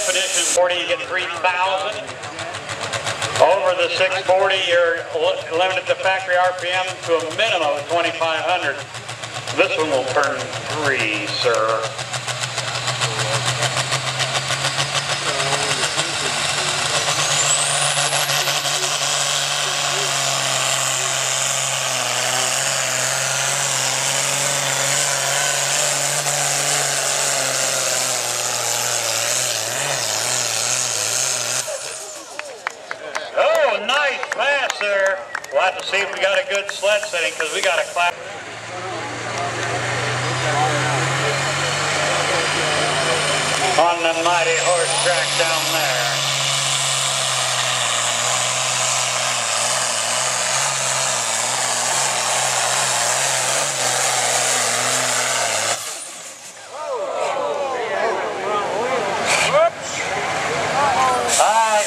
Expedition 40, you get 3,000. Over the 640, you're limited to factory RPM to a minimum of 2,500. This one will turn 3, sir. Oh, nice pass there. We'll have to see if we got a good sled setting because we got a class. On the mighty horse track down there.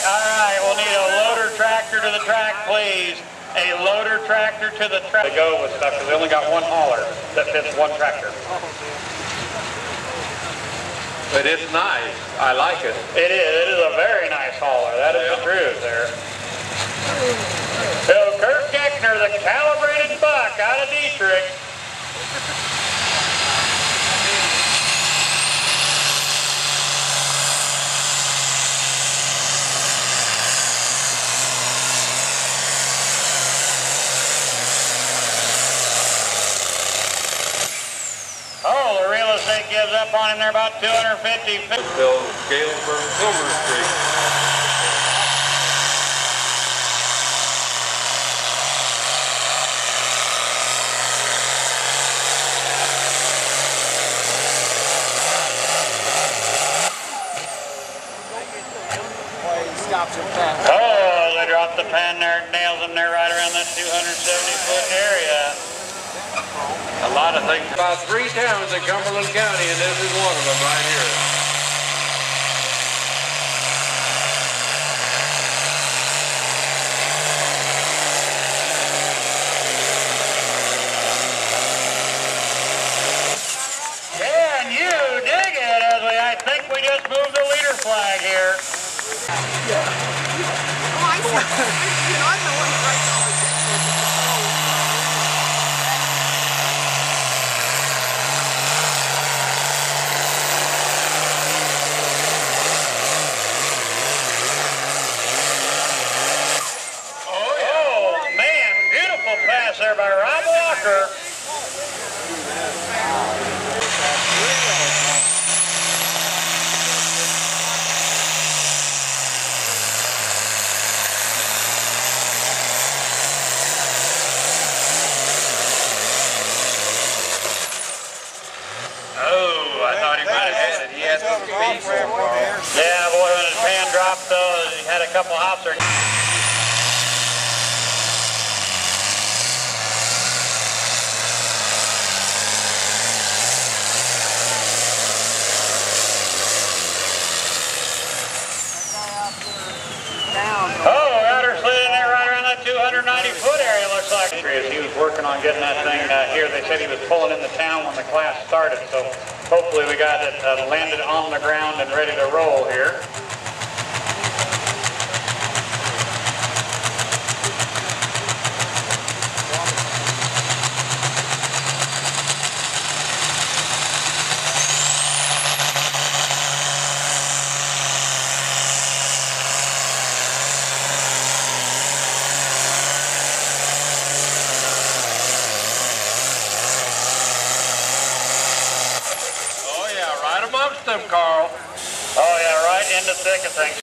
All right, we'll need a loader tractor to the track, please. A loader tractor to the track. To go with stuff because they only got one hauler that fits one tractor. But it's nice. I like it. It is. It is a very nice hauler. That is the truth there. So Kurt Geckner, the calibrated buck out of Dietrich. Oh, the real estate gives up on him there about 250 feet. Bill Galesburg, Silver Street. Oh, they dropped the pan there, nails them there right around that 270-foot area. A lot of things. About 3 towns in Cumberland County, and this is one of them right here. Can you dig it? I think we just moved the leader flag here. Yeah. Oh, I see. I'm the one who writes all the pass there by Rob Walker. Oh, I thought he might have had it. He had some speed so far. Yeah, boy, when his pan dropped though, he had a couple hops there. Oh, got her slid in there right around that 290-foot area, looks like. He was working on getting that thing here. They said he was pulling into town when the class started, so hopefully we got it landed on the ground and ready to roll here. Right amongst them, Carl. Oh yeah, right in the thick of things.